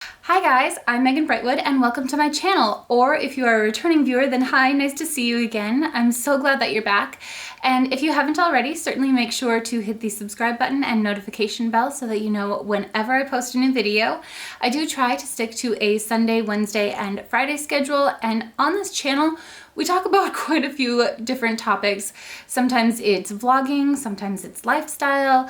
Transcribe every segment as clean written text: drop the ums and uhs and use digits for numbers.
Hi guys, I'm Megan Brightwood and welcome to my channel. Or if you are a returning viewer, then hi, nice to see you again. I'm so glad that you're back. And if you haven't already, certainly make sure to hit the subscribe button and notification bell so that you know whenever I post a new video. I do try to stick to a Sunday, Wednesday, and Friday schedule, and on this channel, we talk about quite a few different topics. Sometimes it's vlogging, sometimes it's lifestyle.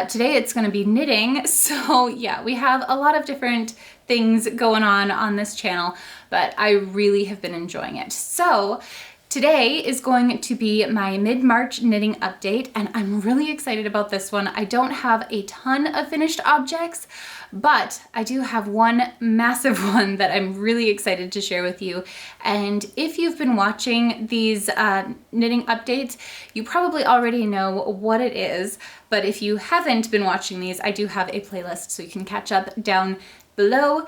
Today it's going to be knitting, so yeah, we have a lot of different things going on this channel, but I really have been enjoying it. So today is going to be my mid-March knitting update, and I'm really excited about this one. I don't have a ton of finished objects, but I do have one massive one that I'm really excited to share with you. And if you've been watching these knitting updates, you probably already know what it is. But if you haven't been watching these, I do have a playlist so you can catch up down below,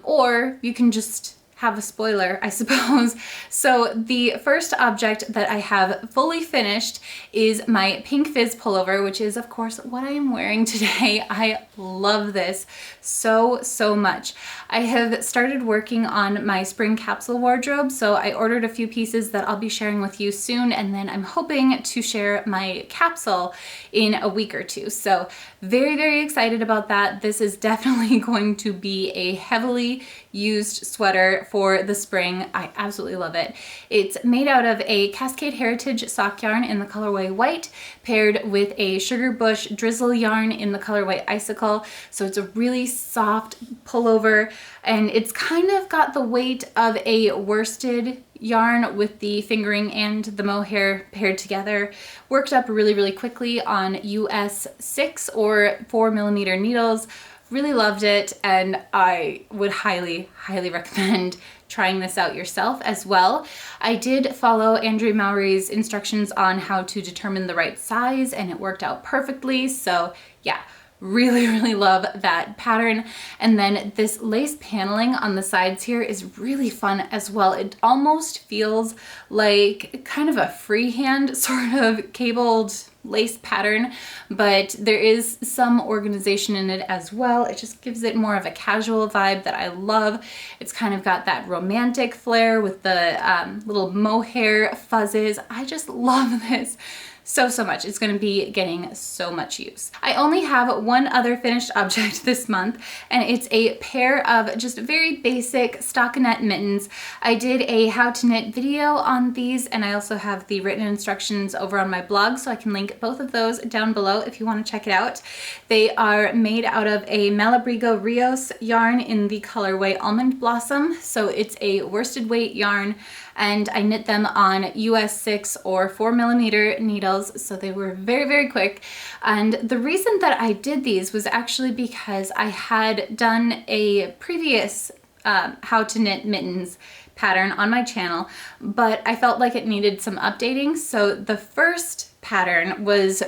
or you can just have a spoiler, I suppose. So the first object that I have fully finished is my Pink Fizz Pullover, which is of course what I am wearing today. I love this so much. I have started working on my Spring Capsule Wardrobe, so I ordered a few pieces that I'll be sharing with you soon, and then I'm hoping to share my capsule in a week or two. So very excited about that. This is definitely going to be a heavily used sweater for the spring. I absolutely love it. It's made out of a Cascade Heritage sock yarn in the colorway white, paired with a Sugar Bush drizzle yarn in the colorway icicle. So it's a really soft pullover, and it's kind of got the weight of a worsted yarn with the fingering and the mohair paired together. Worked up really quickly on US 6 or 4mm needles. Really loved it, and I would highly recommend trying this out yourself as well. I did follow Andrea Mowry's instructions on how to determine the right size, and it worked out perfectly. So yeah, really love that pattern. And then this lace paneling on the sides here is really fun as well. It almost feels like kind of a freehand sort of cabled lace pattern, but there is some organization in it as well. It just gives it more of a casual vibe that I love. It's kind of got that romantic flair with the little mohair fuzzes. I just love this so much. It's going to be getting so much use. I only have one other finished object this month, and it's a pair of just very basic stockinette mittens. I did a how to knit video on these, and I also have the written instructions over on my blog, so I can link both of those down below if you want to check it out. They are made out of a Malabrigo Rios yarn in the colorway Almond Blossom, so it's a worsted weight yarn, and I knit them on US 6 or 4mm needles, so they were very quick. And the reason that I did these was actually because I had done a previous how to knit mittens pattern on my channel, but I felt like it needed some updating. So the first pattern was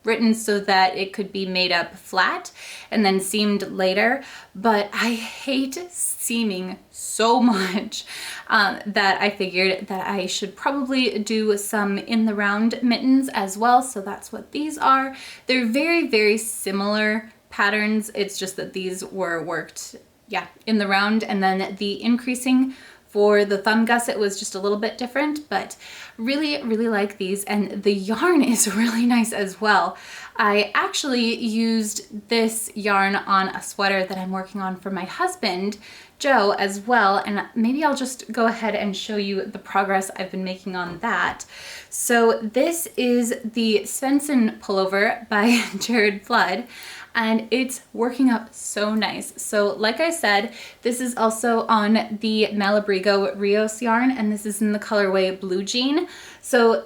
written so that it could be made up flat and then seamed later, but I hate seaming so much that I figured that I should probably do some in the round mittens as well. So that's what these are. They're very similar patterns. It's just that these were worked, yeah, in the round, and then the increasing for the thumb gusset was just a little bit different, but really like these, and the yarn is really nice as well. I actually used this yarn on a sweater that I'm working on for my husband, Joe, as well, and maybe I'll just go ahead and show you the progress I've been making on that. So this is the Svenson Pullover by Jared Flood, and it's working up so nice. So like I said, this is also on the Malabrigo Rios yarn, and this is in the colorway Blue Jean. So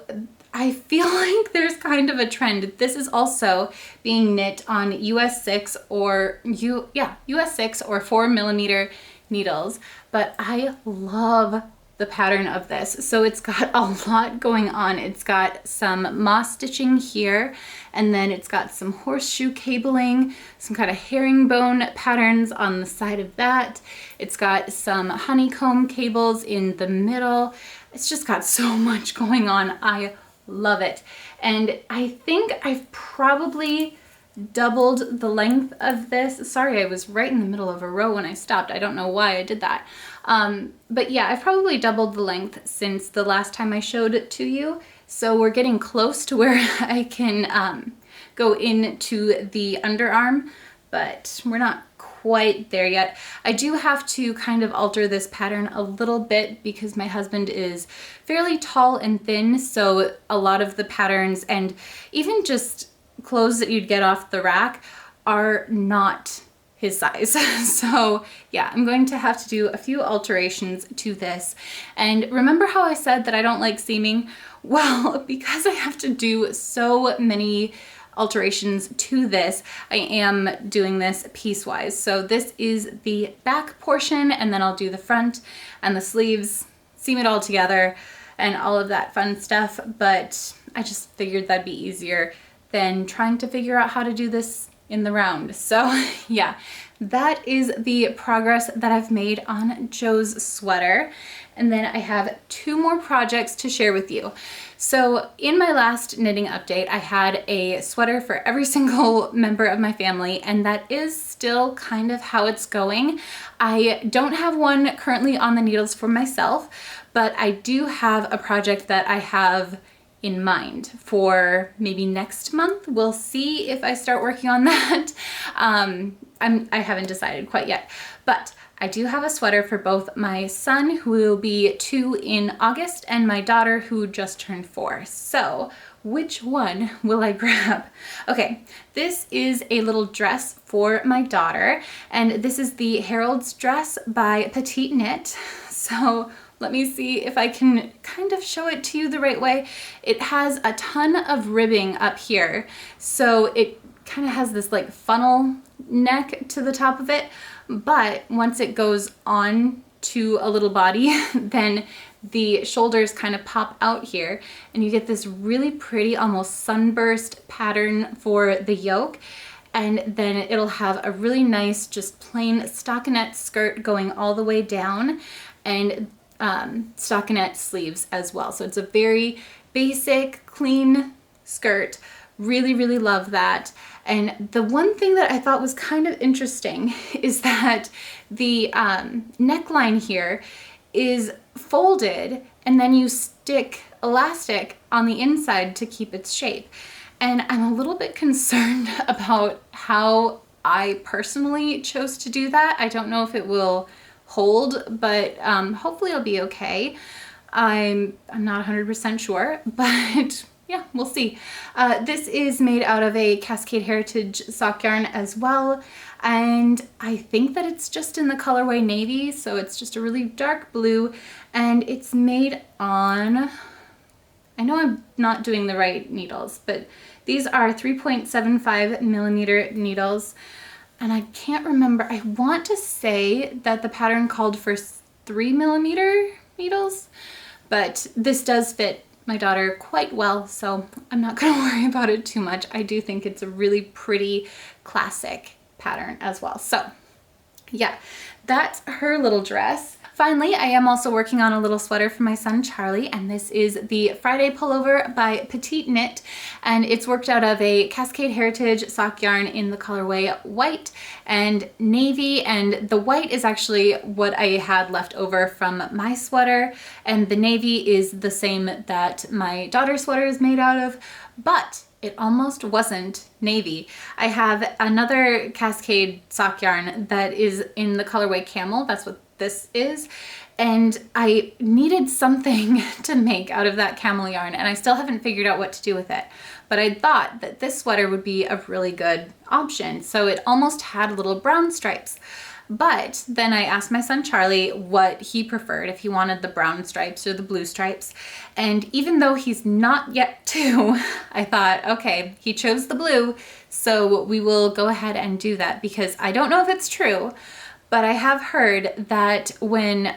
I feel like there's kind of a trend. This is also being knit on US 6 or US 6 or 4mm needles, but I love the pattern of this. So it's got a lot going on. It's got some moss stitching here, and then it's got some horseshoe cabling, some kind of herringbone patterns on the side of that. It's got some honeycomb cables in the middle. It's just got so much going on. I love it. And I think I've probably doubled the length of this. Sorry, I was right in the middle of a row when I stopped. I don't know why I did that. But yeah, I've probably doubled the length since the last time I showed it to you. So we're getting close to where I can go into the underarm, but we're not quite there yet. I do have to kind of alter this pattern a little bit because my husband is fairly tall and thin, so a lot of the patterns and even just clothes that you'd get off the rack are not his size. So yeah, I'm going to have to do a few alterations to this. And remember how I said that I don't like seaming? Well, because I have to do so many alterations to this, I am doing this piecewise. So this is the back portion, and then I'll do the front and the sleeves, seam it all together and all of that fun stuff. But I just figured that'd be easier than trying to figure out how to do this in the round. So yeah, that is the progress that I've made on Joe's sweater. And then I have 2 more projects to share with you. So in my last knitting update, I had a sweater for every single member of my family, and that is still kind of how it's going. I don't have one currently on the needles for myself, but I do have a project that I have in mind for maybe next month. We'll see if I start working on that. I haven't decided quite yet, but I do have a sweater for both my son, who will be 2 in August, and my daughter, who just turned 4. So which one will I grab? Okay, this is a little dress for my daughter, and this is the Harold's dress by Petite Knit. So let me see if I can kind of show it to you the right way. It has a ton of ribbing up here, so it kind of has this like funnel neck to the top of it, but once it goes on to a little body, then the shoulders kind of pop out here, and you get this really pretty, almost sunburst pattern for the yoke. And then it'll have a really nice, just plain stockinette skirt going all the way down, and stockinette sleeves as well. So it's a very basic, clean skirt. Really, really love that. And the one thing that I thought was kind of interesting is that the neckline here is folded, and then you stick elastic on the inside to keep its shape. And I'm a little bit concerned about how I personally chose to do that. I don't know if it will hold, but hopefully it'll be okay. I'm not 100% sure, but yeah, we'll see. This is made out of a Cascade Heritage sock yarn as well, and I think that it's just in the colorway navy, so it's just a really dark blue, and it's made on, I know I'm not doing the right needles, but these are 3.75 millimeter needles, and I can't remember, I want to say that the pattern called for 3 millimeter needles, but this does fit my daughter quite well, so I'm not gonna worry about it too much. I do think it's a really pretty classic pattern as well. So yeah, that's her little dress. Finally, I am also working on a little sweater for my son Charlie, and this is the Friday Pullover by Petite Knit, and it's worked out of a Cascade Heritage sock yarn in the colorway white and navy, and the white is actually what I had left over from my sweater, and the navy is the same that my daughter's sweater is made out of, but it almost wasn't navy. I have another Cascade sock yarn that is in the colorway camel. That's what this is, and I needed something to make out of that camel yarn, and I still haven't figured out what to do with it, but I thought that this sweater would be a really good option. So it almost had little brown stripes, but then I asked my son Charlie what he preferred, if he wanted the brown stripes or the blue stripes, and even though he's not yet 2, I thought, okay, he chose the blue, so we will go ahead and do that, because I don't know if it's true, but I have heard that when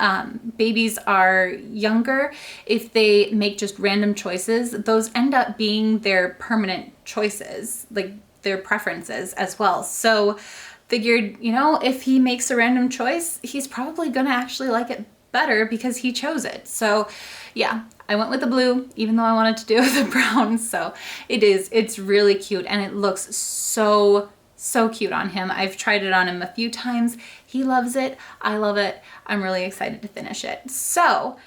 babies are younger, if they make just random choices, those end up being their permanent choices, like their preferences as well. So figured, you know, if he makes a random choice, he's probably gonna actually like it better because he chose it. So yeah, I went with the blue, even though I wanted to do it with the brown. So it's really cute and it looks so cute on him. I've tried it on him a few times. He loves it. I love it. I'm really excited to finish it. So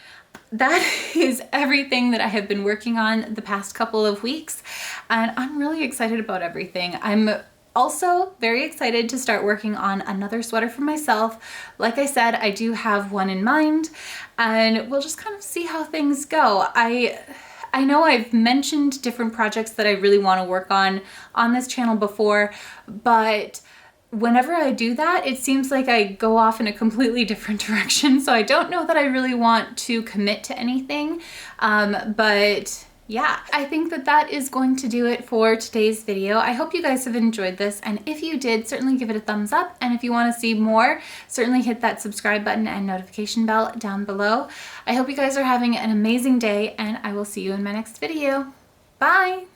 that is everything that I have been working on the past couple of weeks, and I'm really excited about everything. I'm also very excited to start working on another sweater for myself. Like I said, I do have one in mind, and we'll just kind of see how things go. I know I've mentioned different projects that I really want to work on this channel before, but whenever I do that, it seems like I go off in a completely different direction. So I don't know that I really want to commit to anything, but yeah, I think that is going to do it for today's video. I hope you guys have enjoyed this, and if you did, certainly give it a thumbs up, and if you want to see more, certainly hit that subscribe button and notification bell down below. I hope you guys are having an amazing day, and I will see you in my next video. Bye!